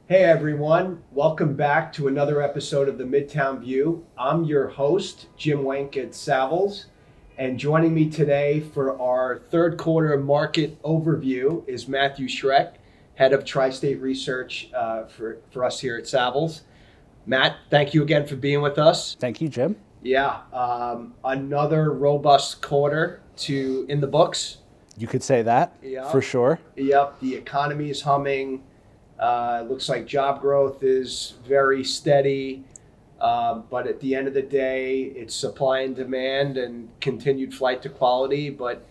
Hey everyone, welcome back to another episode of the Midtown View. I'm your host, Jim Wenk at Savills, and joining me today for our third quarter market overview is Matthew Schreck, head of Tri-State Research for us here at Savills. Matt, thank you again for being with us. Thank you, Jim. Yeah, another robust quarter in the books. You could say that for sure. Yep, the economy is humming. It looks like job growth is very steady, but at the end of the day, it's supply and demand and continued flight to quality. But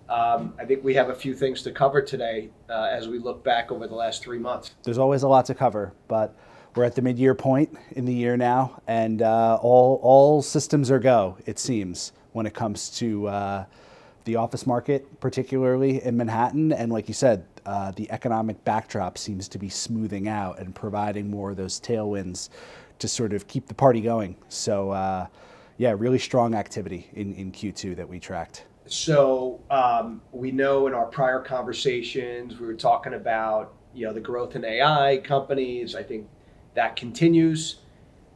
I think we have a few things to cover today as we look back over the last 3 months. There's always a lot to cover, but we're at the mid-year point in the year now, and all systems are go, it seems, when it comes to the office market, particularly in Manhattan. And like you said, the economic backdrop seems to be smoothing out and providing more of those tailwinds to sort of keep the party going. So really strong activity in Q2 that we tracked. So we know in our prior conversations, we were talking about, the growth in AI companies. I think that continues.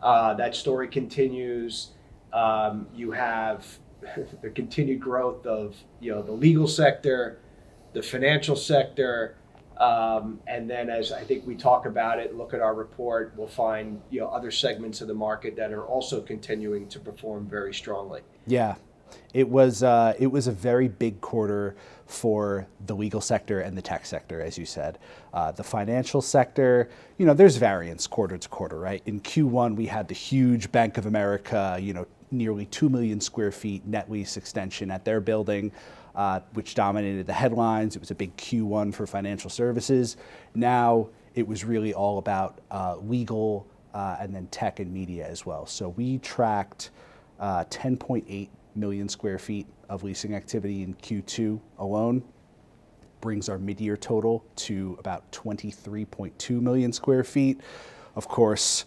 That story continues. You have the continued growth of the legal sector, the financial sector, and then as I think we talk about it, look at our report, we'll find other segments of the market that are also continuing to perform very strongly. Yeah, it was a very big quarter for the legal sector and the tech sector, as you said. The financial sector, there's variance quarter to quarter, right? In Q1, we had the huge Bank of America, nearly 2 million square feet net lease extension at their building, which dominated the headlines. It was a big Q1 for financial services. Now it was really all about legal and then tech and media as well. So we tracked 10.8 million square feet of leasing activity in Q2 alone, brings our mid-year total to about 23.2 million square feet. Of course,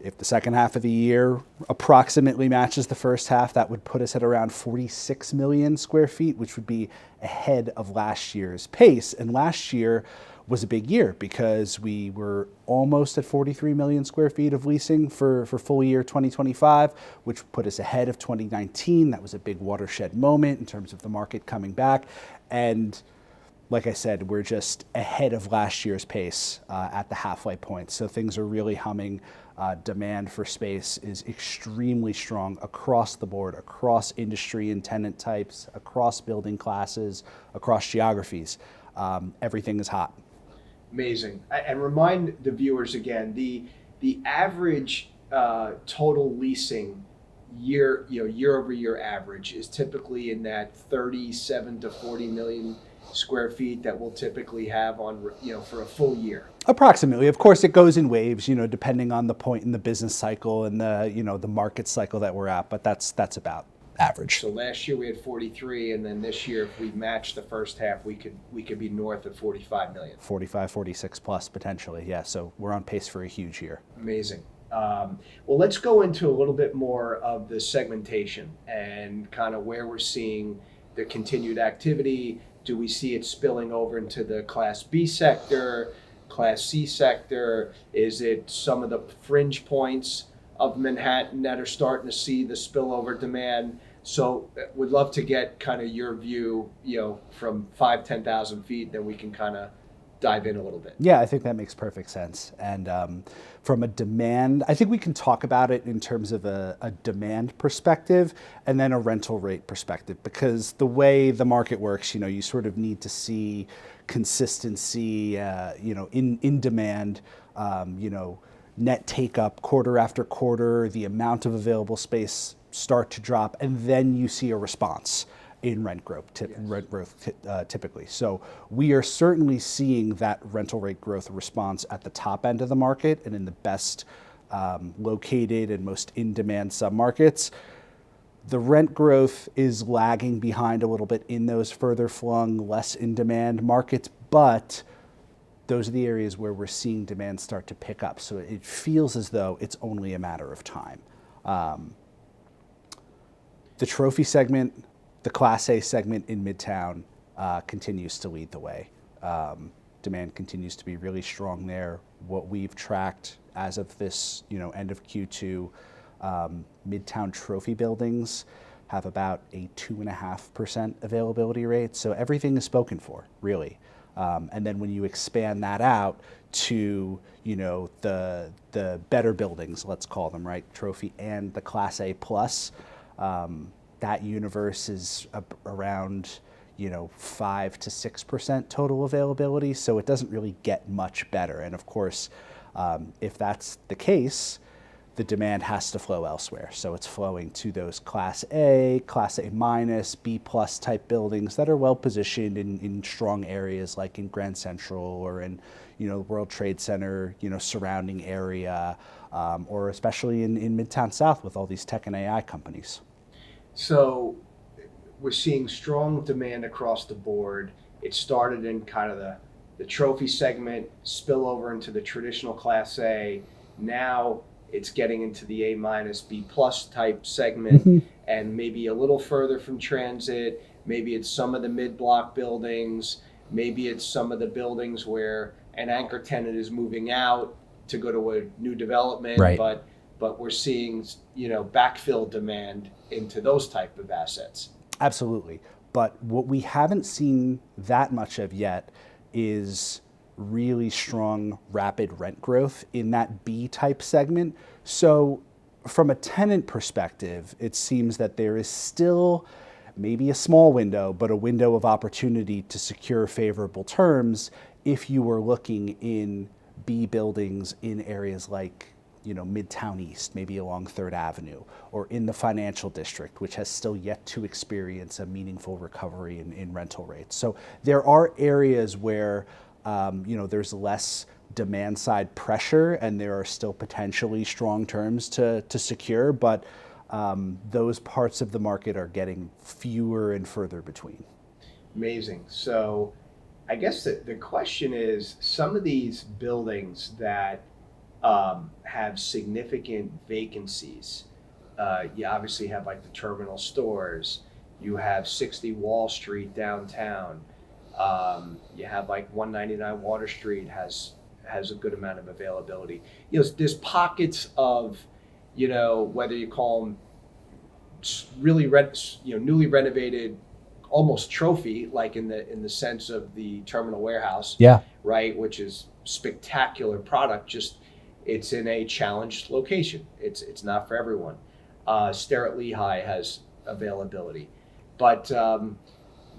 if the second half of the year approximately matches the first half, that would put us at around 46 million square feet, which would be ahead of last year's pace. And last year was a big year because we were almost at 43 million square feet of leasing for full year 2025, which put us ahead of 2019. That was a big watershed moment in terms of the market coming back. And like I said, we're just ahead of last year's pace at the halfway point. So things are really humming. Demand for space is extremely strong across the board, across industry and tenant types, across building classes, across geographies. Everything is hot. Amazing. And remind the viewers again, the average total leasing year over year average is typically in that 37 to 40 million square feet that we'll typically have on for a full year. Approximately. Of course, it goes in waves, depending on the point in the business cycle and the market cycle that we're at. But that's about average. So last year we had 43, and then this year, if we match the first half, we could be north of 45 million. 45, 46 plus potentially. Yeah. So we're on pace for a huge year. Amazing. Well, let's go into a little bit more of the segmentation and kind of where we're seeing the continued activity. Do we see it spilling over into the Class B sector, Class C sector? Is it some of the fringe points of Manhattan that are starting to see the spillover demand? So would love to get kind of your view, from 10,000 feet, then we can kind of dive in a little bit. Yeah, I think that makes perfect sense. And from a demand, I think we can talk about it in terms of a demand perspective and then a rental rate perspective, because the way the market works, you sort of need to see consistency, in demand, net take up quarter after quarter, the amount of available space start to drop, and then you see a response in rent growth, typically. So we are certainly seeing that rental rate growth response at the top end of the market and in the best located and most in-demand submarkets. The rent growth is lagging behind a little bit in those further flung, less in-demand markets, but those are the areas where we're seeing demand start to pick up. So it feels as though it's only a matter of time. The trophy segment, the Class A segment in Midtown continues to lead the way. Demand continues to be really strong there. what we've tracked as of this, end of Q2, Midtown trophy buildings have about a 2.5% availability rate. So everything is spoken for, really. And then when you expand that out to, the better buildings, let's call them, right, trophy and the Class A plus, that universe is around 5 to 6% total availability. So it doesn't really get much better. And of course, if that's the case, the demand has to flow elsewhere. So it's flowing to those Class A minus, B plus type buildings that are well positioned in strong areas like in Grand Central or in, World Trade Center, surrounding area, or especially in Midtown South with all these tech and AI companies. So we're seeing strong demand across the board. It started in kind of the trophy segment, spill over into the traditional Class A. Now it's getting into the A minus, B plus type segment, and maybe a little further from transit. Maybe it's some of the mid-block buildings. Maybe it's some of the buildings where an anchor tenant is moving out to go to a new development, right. But we're seeing, backfill demand into those type of assets. Absolutely. But what we haven't seen that much of yet is really strong, rapid rent growth in that B type segment. So from a tenant perspective, it seems that there is still maybe a small window, but a window of opportunity to secure favorable terms if you were looking in B buildings in areas like Midtown East, maybe along 3rd Avenue, or in the financial district, which has still yet to experience a meaningful recovery in rental rates. So there are areas where there's less demand side pressure and there are still potentially strong terms to secure, but those parts of the market are getting fewer and further between. Amazing. So I guess the question is, some of these buildings that have significant vacancies, you obviously have like the terminal stores, you have 60 Wall Street downtown, you have like 199 Water Street has a good amount of availability. There's pockets of, whether you call them really newly renovated, almost trophy, like in the sense of the terminal warehouse, yeah, right, which is spectacular product. Just it's in a challenged location. It's not for everyone. Starrett Lehigh has availability, but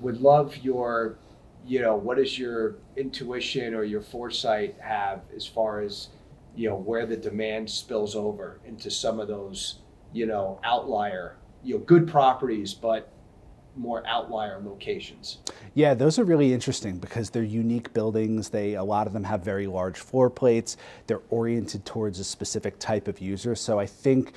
would love your, what does your intuition or your foresight have as far as, where the demand spills over into some of those, outlier, good properties, but more outlier locations? Yeah, those are really interesting because they're unique buildings. A lot of them have very large floor plates. They're oriented towards a specific type of user. So I think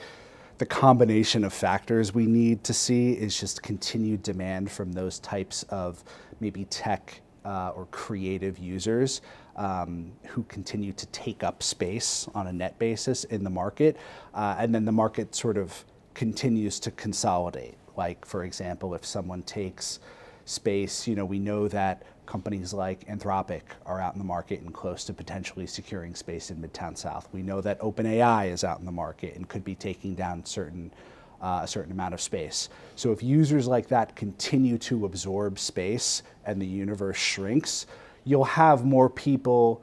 the combination of factors we need to see is just continued demand from those types of maybe tech or creative users who continue to take up space on a net basis in the market. And then the market sort of continues to consolidate. Like, for example, if someone takes space, we know that companies like Anthropic are out in the market and close to potentially securing space in Midtown South. We know that OpenAI is out in the market and could be taking down a certain amount of space. So if users like that continue to absorb space and the universe shrinks, you'll have more people,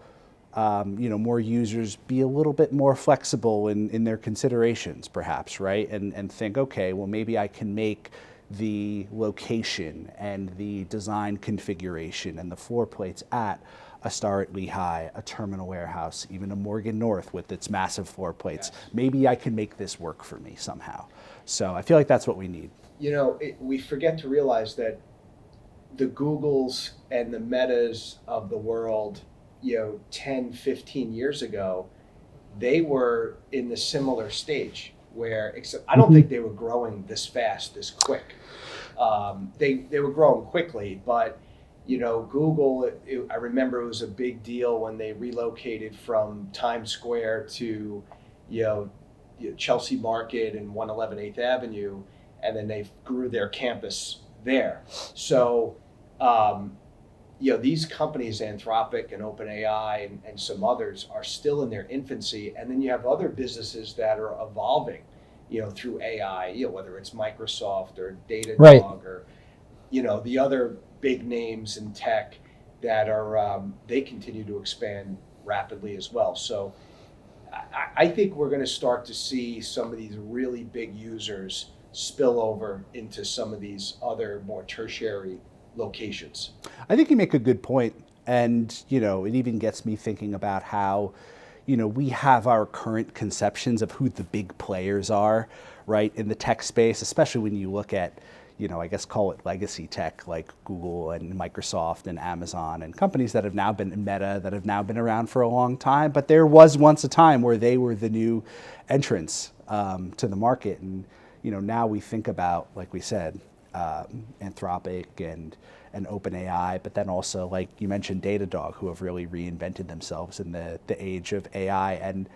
more users be a little bit more flexible in their considerations, perhaps, right? And think, okay, well, maybe I can make the location and the design configuration and the floor plates at a Starrett Lehigh, a terminal warehouse, even a Morgan North with its massive floor plates. Yes. Maybe I can make this work for me somehow. So I feel like that's what we need. We forget to realize that the Googles and the Metas of the world, 10, 15 years ago, they were in the similar stage where, except I don't think they were growing this fast, this quick. They were growing quickly, but Google, I remember it was a big deal when they relocated from Times Square to, Chelsea Market and 111 8th Avenue, and then they grew their campus there. So these companies, Anthropic and OpenAI and some others, are still in their infancy. And then you have other businesses that are evolving, through AI, whether it's Microsoft or Datadog Right. or, the other big names in tech that are, they continue to expand rapidly as well. So I think we're going to start to see some of these really big users spill over into some of these other more tertiary locations. I think you make a good point. And, it even gets me thinking about how, we have our current conceptions of who the big players are, right, in the tech space, especially when you look at, I guess call it legacy tech like Google and Microsoft and Amazon and companies that have now been Meta, that have now been around for a long time. But there was once a time where they were the new entrants to the market. And, now we think about, like we said, Anthropic and OpenAI, but then also, like you mentioned, Datadog, who have really reinvented themselves in the age of AI. And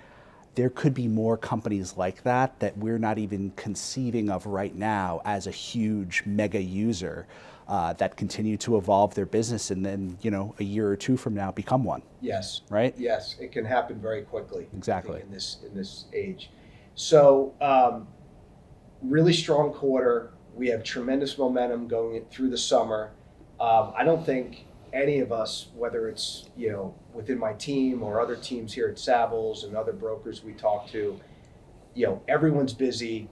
there could be more companies like that we're not even conceiving of right now as a huge mega user that continue to evolve their business and then, a year or two from now become one. Yes. Right? Yes, it can happen very quickly. Exactly. I think, in this age. So, really strong quarter. We have tremendous momentum going through the summer. I don't think any of us, whether it's within my team or other teams here at Savills and other brokers we talk to, everyone's busy.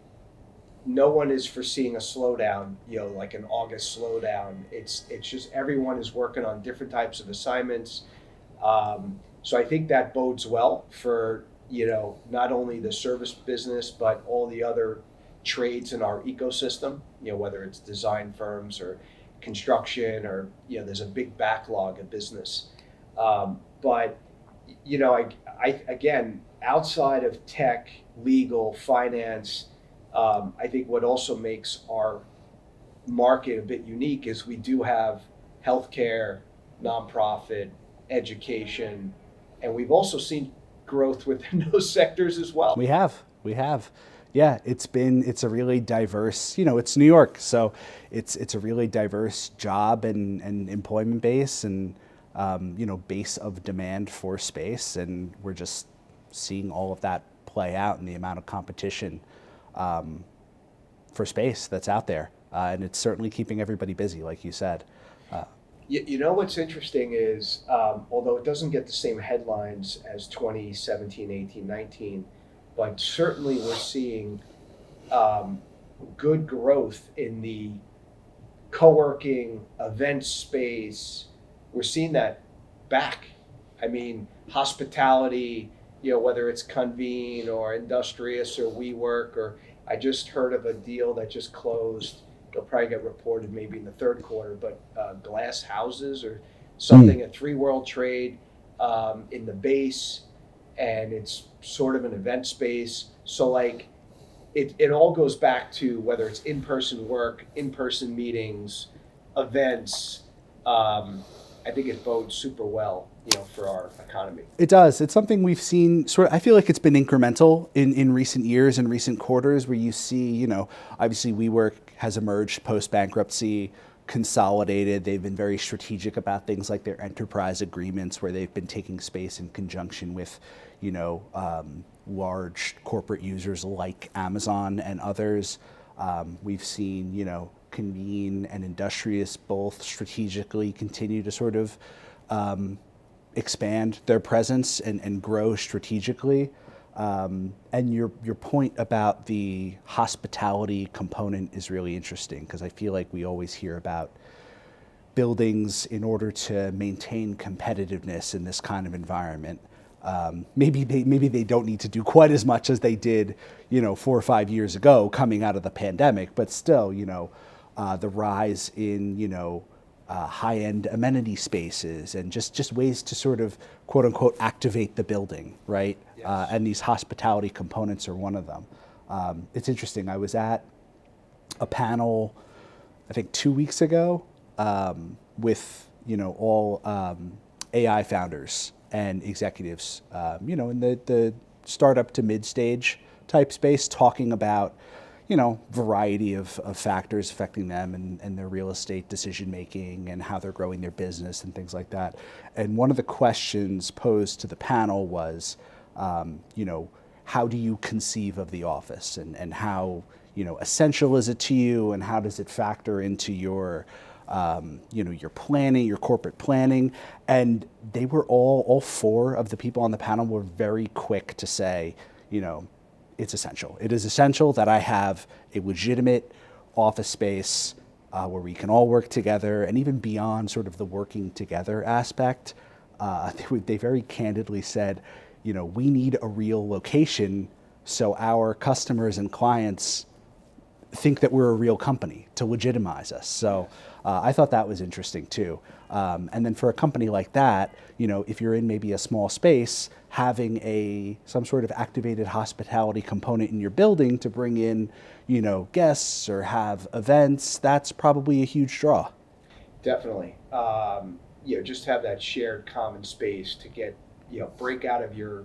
No one is foreseeing a slowdown, like an August slowdown. It's just everyone is working on different types of assignments. So I think that bodes well for not only the service business but all the other trades in our ecosystem. Whether it's design firms or construction or there's a big backlog of business. But I again, outside of tech, legal, finance, I think what also makes our market a bit unique is we do have healthcare, nonprofit, education, and we've also seen growth within those sectors as well. We have. Yeah, it's a really diverse, it's New York, so it's a really diverse job and employment base and, base of demand for space. And we're just seeing all of that play out in the amount of competition for space that's out there. And it's certainly keeping everybody busy, like you said. What's interesting is, although it doesn't get the same headlines as 2017, 18, 19, but certainly we're seeing good growth in the co-working event space. We're seeing that back. I mean, hospitality, whether it's Convene or Industrious or WeWork, or I just heard of a deal that just closed. It'll probably get reported maybe in the third quarter, but Glass Houses or something, a 3 World Trade in the base, and it's sort of an event space. So like it all goes back to whether it's in-person work, in-person meetings, events. I think it bodes super well, for our economy. It does. It's something we've seen I feel like it's been incremental in recent years and recent quarters where you see, obviously WeWork has emerged post-bankruptcy, consolidated. They've been very strategic about things like their enterprise agreements where they've been taking space in conjunction with, large corporate users like Amazon and others. We've seen, Convene and Industrious both strategically continue to sort of expand their presence and grow strategically. And your point about the hospitality component is really interesting because I feel like we always hear about buildings in order to maintain competitiveness in this kind of environment. Maybe they don't need to do quite as much as they did, 4 or 5 years ago coming out of the pandemic, but still, the rise in, high-end amenity spaces and just ways to sort of quote unquote activate the building, right? Yes. And these hospitality components are one of them. It's interesting. I was at a panel, I think 2 weeks ago, with all AI founders and executives, in the startup to mid-stage type space, talking about variety of factors affecting them and their real estate decision making and how they're growing their business and things like that. And one of the questions posed to the panel was, how do you conceive of the office and how, essential is it to you and how does it factor into your your planning, your corporate planning? And they were all four of the people on the panel were very quick to say, it's essential. It is essential that I have a legitimate office space where we can all work together, and even beyond sort of the working together aspect, they very candidly said, we need a real location so our customers and clients think that we're a real company to legitimize us. So I thought that was interesting too. And then for a company like that, if you're in maybe a small space, having some sort of activated hospitality component in your building to bring in, guests or have events, that's probably a huge draw. Definitely. Just have that shared common space to get, break out of your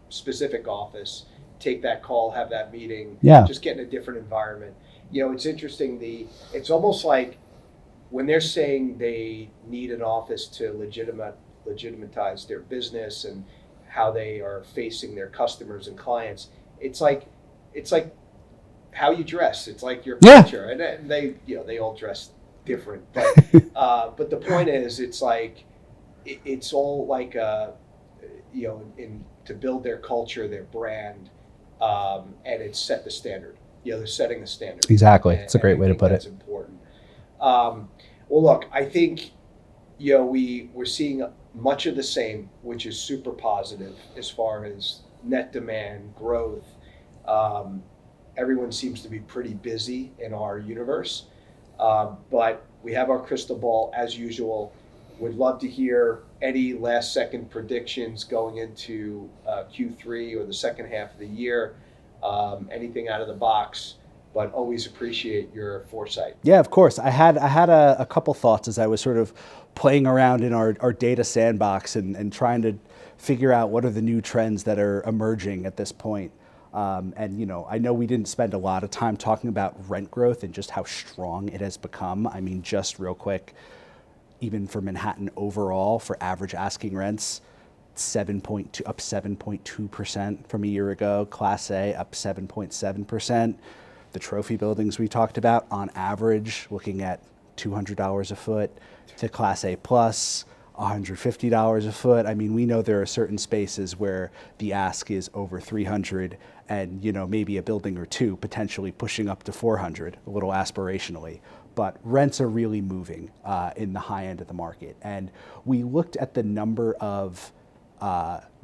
specific office, take that call, have that meeting, just get in a different environment. It's interesting. It's almost like when they're saying they need an office to legitimatize their business and how they are facing their customers and clients. It's like how you dress. It's like your culture, and they all dress different. But the point is, it's like it's all like to build their culture, their brand. And it's set the standard. They're setting the standard. Exactly. It's a great way to put it. That's important. Well, look, I think, we're seeing much of the same, which is super positive as far as net demand, growth. Everyone seems to be pretty busy in our universe. But we have our crystal ball as usual. Would love to hear any last second predictions going into Q3 or the second half of the year. Anything out of the box, but always appreciate your foresight. Yeah, of course. I had a couple thoughts as I was sort of playing around in our data sandbox and trying to figure out what are the new trends that are emerging at this point. I know we didn't spend a lot of time talking about rent growth and just how strong it has become. I mean, just real quick, even for Manhattan overall, for average asking rents, up 7.2% from a year ago. Class A up 7.7%. The trophy buildings we talked about, on average, looking at $200 a foot, to Class A plus, $150 a foot. I mean, we know there are certain spaces where the ask is over 300 and, maybe a building or two potentially pushing up to 400, a little aspirationally. But rents are really moving in the high end of the market. And we looked at the number of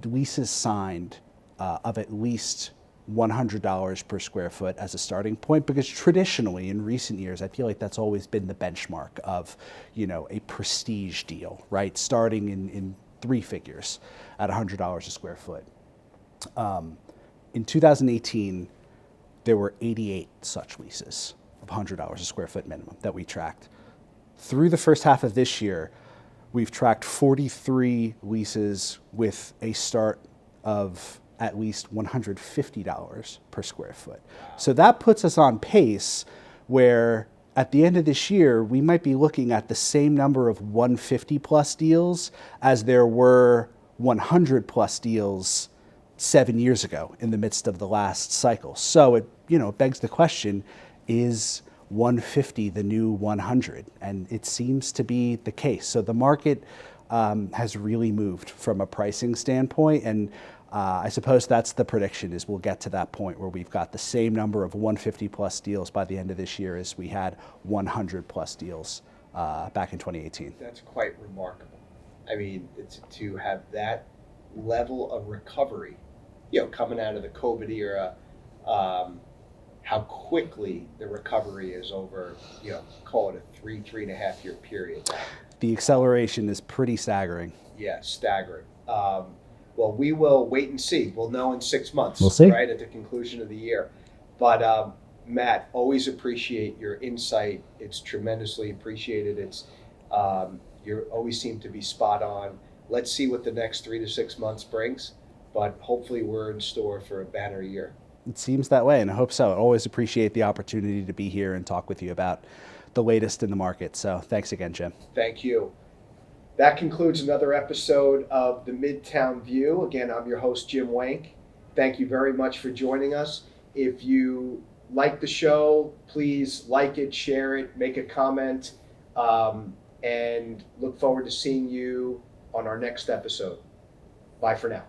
leases signed of at least $100 per square foot as a starting point, because traditionally in recent years, I feel like that's always been the benchmark of, a prestige deal, right? Starting in three figures at $100 a square foot. In 2018, there were 88 such leases of $100 a square foot minimum that we tracked. Through the first half of this year, we've tracked 43 leases with a start of at least $150 per square foot. So that puts us on pace where at the end of this year, we might be looking at the same number of 150 plus deals as there were 100 plus deals 7 years ago in the midst of the last cycle. So it begs the question, is 150 the new 100? And it seems to be the case. So the market has really moved from a pricing standpoint, and I suppose that's the prediction, is we'll get to that point where we've got the same number of 150 plus deals by the end of this year as we had 100 plus deals back in 2018. That's quite remarkable. I mean, it's to have that level of recovery, coming out of the COVID era, how quickly the recovery is over, call it a 3.5 year period. The acceleration is pretty staggering. Yeah, staggering. Well, we will wait and see. We'll know in 6 months, we'll see. Right, at the conclusion of the year. But Matt, always appreciate your insight. It's tremendously appreciated. It's you always seem to be spot on. Let's see what the next 3 to 6 months brings, but hopefully we're in store for a banner year. It seems that way, and I hope so. I always appreciate the opportunity to be here and talk with you about the latest in the market. So thanks again, Jim. Thank you. That concludes another episode of the Midtown View. Again, I'm your host, Jim Wenk. Thank you very much for joining us. If you like the show, please like it, share it, make a comment, and look forward to seeing you on our next episode. Bye for now.